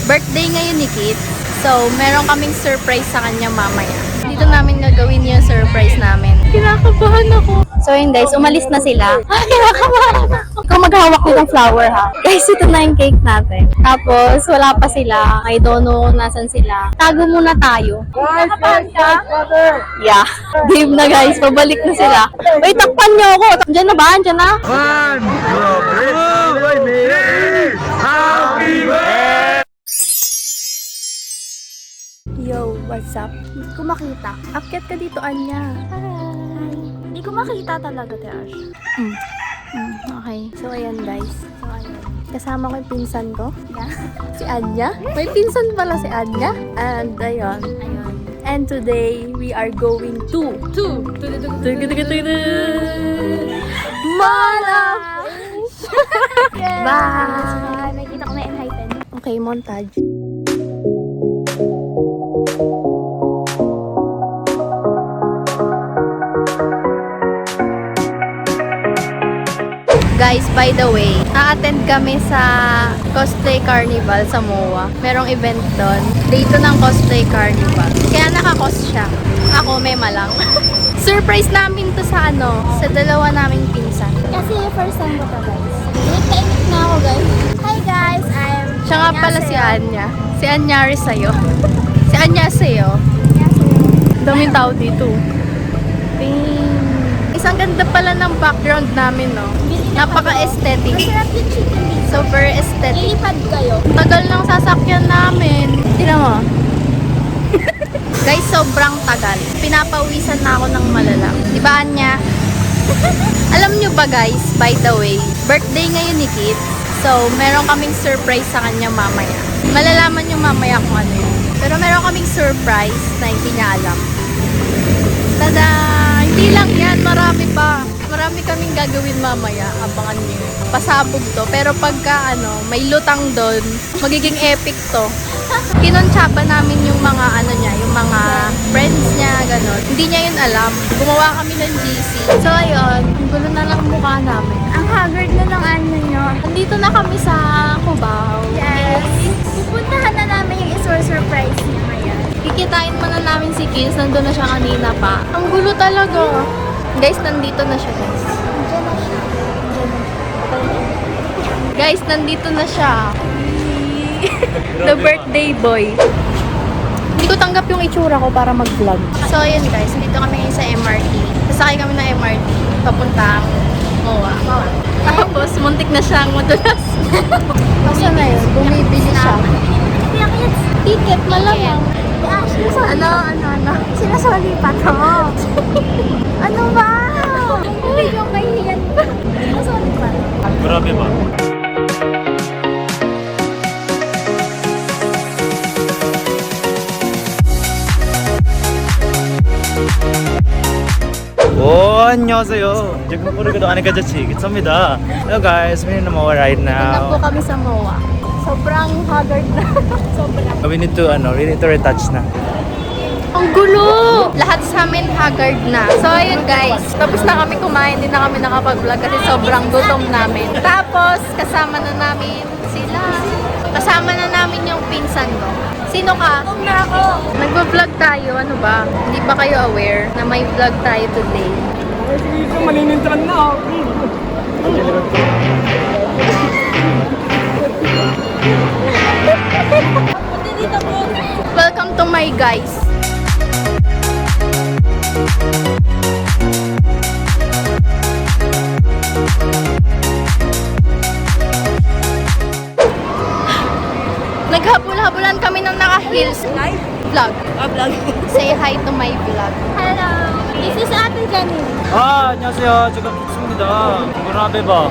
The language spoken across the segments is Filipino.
Birthday ngayon ni Kit. So, meron kaming surprise sa kanya mamaya. Dito namin gagawin yung surprise namin. Kinakabahan ako. So yun guys, umalis na sila. Kinakabahan ako. Ikaw maghawak nitong flower ha. Guys, ito na yung cake natin. Tapos, wala pa sila. I don't know kung nasan sila. Tago muna tayo. Kinakabahan ka? Yeah. Game na guys, pabalik na sila. Wait, takpan niyo ako. Diyan na ba? Diyan na? 1, 2, 3, happy birthday! Yo, what's up? Hindi ko makita. Akyat ka dito, Anya. Hi. Hindi ko makita talaga, Teash. Okay. So, ayan guys. Kasama ko yung pinsan ko. Yeah. Si Anya. May pinsan pala si Anya. And, ayun. And today, we are going to Mala! Bye! Nakita ko na enlighten. Okay, montage. Guys, by the way, a-attend kami sa Cosplay Carnival sa MOA. Merong event doon. Dito ng Cosplay Carnival. Kaya naka-cos siya. Ako, may malang. Surprise namin to sa sa dalawa naming pinsan. Kasi first time ko to guys. Init na ako guys. Hi guys, I'm Siya nga pala si Anya. Si Anyari sa'yo. Si Anya sa'yo. Daming tao dito. Isang ganda pala ng background namin, no? Napaka-aesthetic. Masarap yung chicken dito. Super aesthetic. Lilipad kayo. Tagal ng sasakyan namin. Tingnan mo. Guys, sobrang tagal. Pinapawisan na ako ng malala. Di ba, Anya? Alam nyo ba guys, by the way, birthday ngayon ni Kit. So, meron kaming surprise sa kanya mamaya. Malalaman nyo mamaya kung ano yun. Pero meron kaming surprise na hindi niya alam. Tada! Hindi lang yan, marami pa. Marami kaming gagawin mamaya. Abangan nyo. Pasabog to. Pero pagka may lutang doon, magiging epic to. Kinontsaba namin yung mga niya, yung mga friends niya, gano'n. Hindi niya yun alam. Gumawa kami ng GC. So ayun, ang gulo na lang mukha namin. Ang haggard na ng ano nyo. Andito na kami sa Cubao. Yes. Pupuntahan na namin yung surprise niya ngayon. Kikitain muna namin si Kiz. Nandun na siya kanina pa. Ang gulo talaga. Guys, nandito na siya, guys. Diyan na siya. Guys, nandito na siya. The birthday boy. Hindi ko tanggap yung itsura ko para mag-vlog. So, ayun guys. Dito kami ngayon sa MRT. Sasakay kami ng MRT. Papuntang MOA. Tapos, muntik na siyang madulas. Basta na yun. Bumibili siya. Ticket, malamang. Ano? Sinasoli pa to. Ano ba? Hindi yung kahihiyan. Sinasoli pa. Grabe ba? 안녕하세요. 지금 우리가 안에 가졌지. 깁니다. Hello guys, we're in MOA right Tingnan po now. kami sa MOA. Sobrang haggard na. Sobrang. We need to retouch na. Ang gulo! Lahat sa amin haggard na. So, ayun guys. Tapos na kami kumain. Hindi na kami nakapag-vlog kasi sobrang gutom namin. Tapos, kasama na namin sila. Kasama na namin yung pinsan ko. Sino ka? Nagbo-vlog tayo. Ano ba? Hindi ba kayo aware na may vlog tayo today? Malinintan na ako. Welcome to my guys. Naghabol-habulan kami ng naka-heels. Live? Vlog. vlog. Say hi to my vlog. Hello. This is Ate Jenny. 안녕하세요. 지금 깁니다. grabe ba?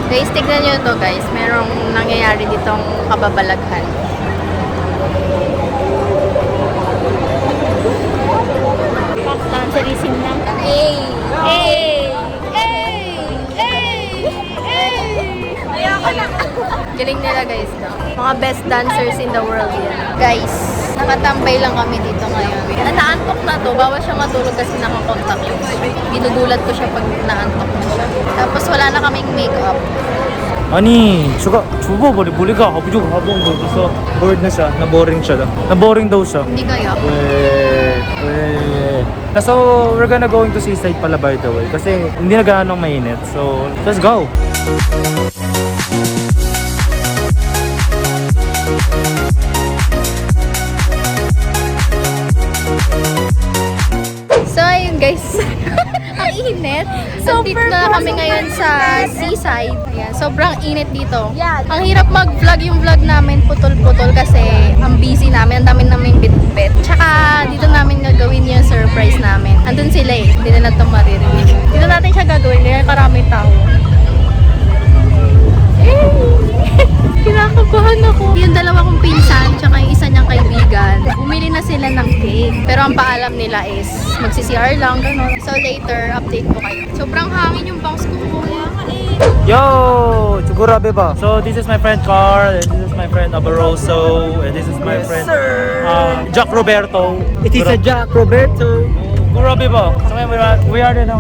Guys, tignan nyo to guys. Merong nangyayari ditong kababalaghan. Dancerism lang. Hey! Hey! Hey! Hey! Hey! Ayoko na. Galing nila guys to. Mga best dancers in the world yan. Guys, nakatambay lang kami dito ngayon. Naantok na to. Bawal siya matulog kasi nakakontact lens. Ginudulat ko siya pag naantok na siya. Tapos wala na kaming makeup. 아니 제가 줘봐버리 머리가 아버지가 가본 거 그래서 bored na siya, na-boring siya daw. Na-boring daw siya. Hindi kaya. So, we're gonna going to seaside pala by the way kasi hindi na gaano mainit. So, let's go! So, ayun guys. Ang init. So, dito na kami ngayon sa seaside. Ayan, sobrang init dito. Yeah. Ang hirap mag-vlog yung vlog namin putol-putol kasi ang busy namin. Ang dami namin bit-bit. Tsaka dito namin gagawin yung surprise namin. Andun sila eh. Hindi na ito maririnig. Dito natin siya gagawin kaya karaming tao. Kinakabahan ako. Yung dalawa kong pinsan, tsaka yung isa niyang kaibigan, bumili na sila ng cake. Pero ang paalam nila is magsi-CR lang, gano'n. So later, update ko kayo. Sobrang hangin yung bangs ko. Yo! Chugurabe ba? So, this is my friend Carl, and this is my friend Abaroso, and this is my friend Jack Roberto. It is a Jack Roberto. Chugurabe ba? So, ngayon, we are in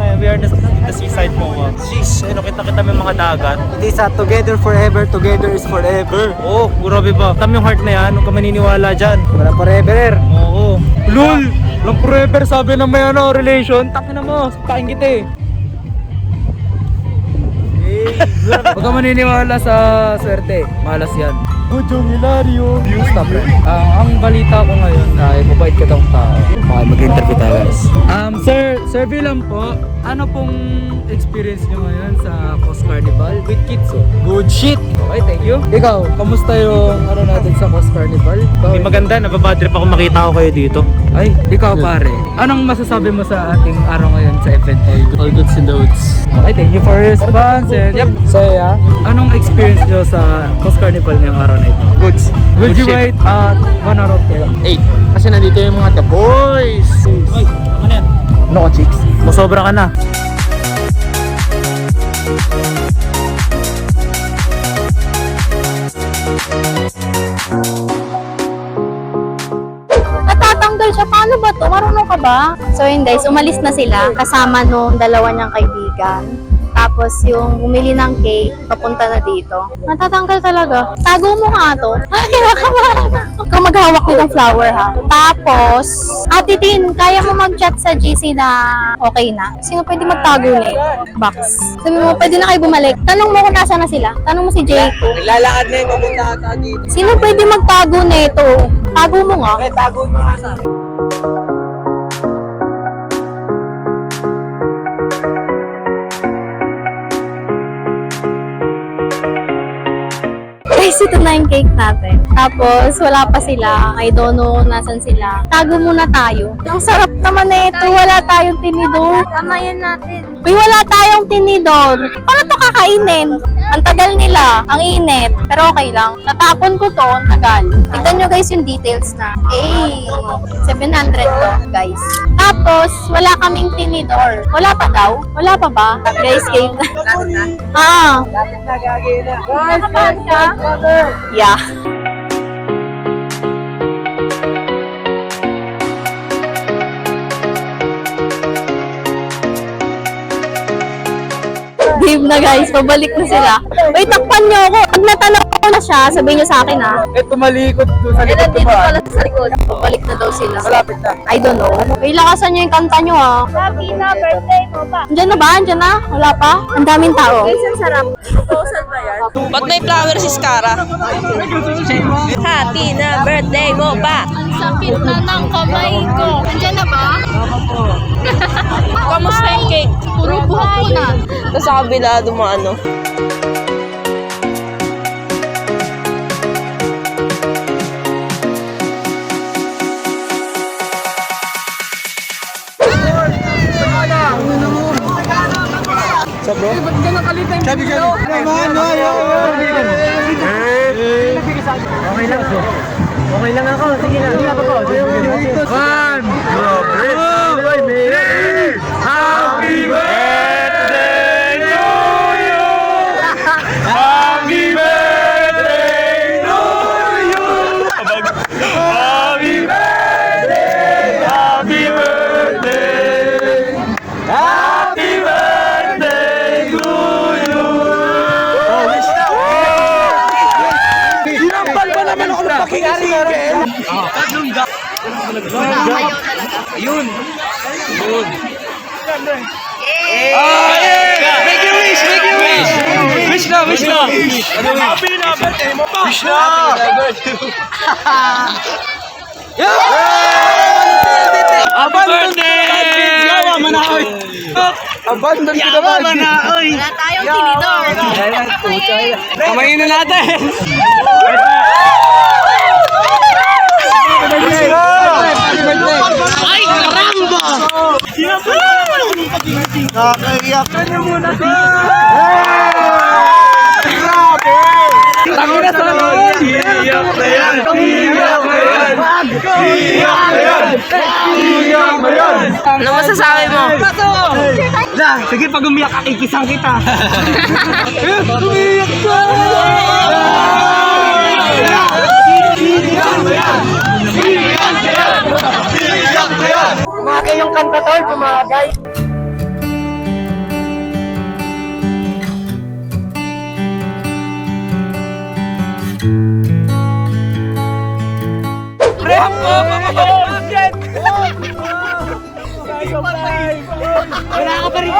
the seaside mo. Sheesh, ano, kita-kita mo yung mga dagat. It is a together forever, together is forever. Oh, grabe ba? Tam yung heart na yan, huwag ka maniniwala dyan. Wala forever. Oo. LOL! Lang forever, sabi na may ano, relation. Takin na mo, paking kita eh. Huwag ka maniniwala sa swerte. Malas yan. Bujong Hilario. Stop it. Ang balita ko ngayon ay mabait ka tong tao. Mag-interview tayo guys. Survey lang po. Ano pong experience nyo ngayon sa Coast Carnival with Kitso? Good shit! Okay, thank you. Ikaw, kamusta yung ano natin sa Coast Carnival? May maganda, nababadrip ako makita ko kayo dito. Ay, ikaw pare. Anong masasabi mo sa ating araw ngayon sa event? All goods and loads. Okay, thank you for your response. And yep, saya. Anong experience nyo sa Coast Carnival ngayong araw na ito? Goods. Would you rate 1 out of 10? 8. Kasi nandito yung mga the boys. Oy, ano yan? No, chicks. Masobra ka na. Natatanggal siya. Paano ba to? Marunong ka ba? So yun guys, umalis na sila. Kasama nung dalawa niyang kaibigan. Tapos yung bumili ng cake, papunta na dito. Natatanggal talaga. Tago mo nga to. Ay, kinakabahan. Huwag kang maghawak nitong flower ha. Tapos, Ate Tin, kaya mo mag-chat sa GC na okay na? Sino pwede magtago na box? Sabi mo, pwede na kayo bumalik. Tanong mo kung nasa na sila. Tanong mo si Jayco. Lalakad na yung papunta ata dito. Sino pwede magtago na ito? Tago mo nga. Okay, tago mo nga sa Guys, ito na yung cake natin. Tapos, wala pa sila. I don't know kung nasan sila. Tago muna tayo. Ang sarap naman na ito. Wala tayong tinidor. Tamayan natin. Uy, wala tayong tinidor. Paano to kakainin? Ang tagal nila. Ang init. Pero okay lang. Natapon ko to. Ang tagal. Tignan nyo guys yung details na. 700 to, guys. Tapos, wala kaming tinidor. Wala pa daw? Wala pa ba? Guys, cake na. Ah. Nakabahan ka? Yeah. Game na guys, pabalik na sila. Wait, takpan nyo ako. Pag natanaw ko na siya, sabihin nyo sa akin ha. tumalikod doon sa likod Dito pala sa likod. Pabalik na daw sila. Malapit na. I don't know. May lakasan nyo yung kanta nyo ha. Happy na birthday mo ba? Andyan na ba? Andyan na? Wala pa? Ang daming tao. Guys, ang sarap. 2,000 ba yan? Ba't may flower si Skara? Happy na birthday mo ba? Ang sakit na ng kamay ko. Andyan na ba? Kamusta yung cake? Puro buhok ko na. Tapos sa kabila dumaano. Sa bro? Sabi ka Okay lang ako. Sige na. One, Happy birthday to you! Happy birthday to you! Happy birthday! Happy birthday! Happy birthday to you! Oh, wish na! Ayaw talaga. Ayun. Make your wish! Make your wish! Wish na! Wish na! Happy na birthday mo pa! Wish na! Abandon Abandon ko na ba? Wala tayong tinidor. Kamayin na natin. Ay, karamba! Nakaiyak ka na muna sa... Grabe! Tangin na sa Iyak na yan! Iyak na yan! Iyak na yan! Iyak na yan! Ano masasabi mo? Sige, pag umiyak ka, ikisang kita. Umiyak ka! Kumagay yung kanta tol, kumagay. Wala ka pa rin.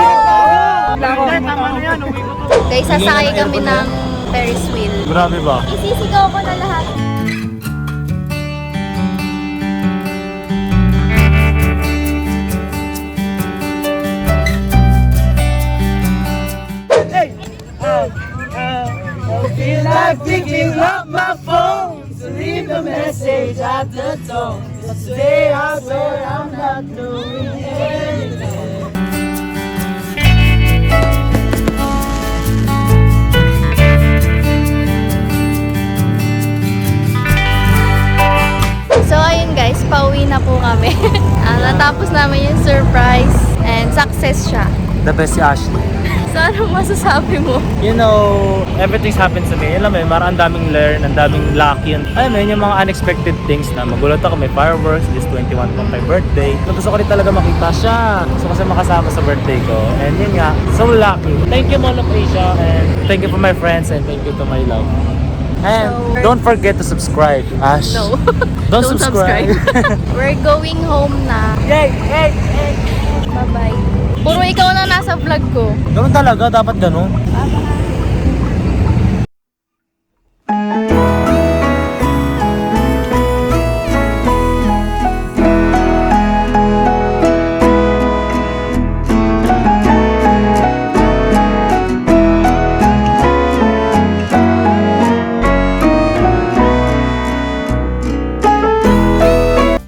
Guys, sasakay kami ng Ferris wheel. Grabe ba? Isisigaw ko na lahat. Feel like picking up my phone to leave a message at the tone. Today I swear I'm not doing anything. So, ayun guys, pauwi na po kami. Natapos namin yung surprise and success siya. The best si Ashley. So, ano masasabi mo? You know, everything's happened to me. Alam mo yun, marang ang daming learn, ang daming lucky. Alam mo yun, yung mga unexpected things na magulat ako, may fireworks, this 21 po my birthday. Gusto ko rin talaga makita siya. Gusto ko siya makasama sa birthday ko. And yun nga, so lucky. Thank you, Mall of Asia. And thank you for my friends and thank you to my love. And So, don't forget to subscribe, Ash. No. Don't subscribe. We're going home na. Yay! Yay! Yay! Bye-bye. Puro ikaw na nasa vlog ko. Ganun talaga, dapat ganun. Bye-bye.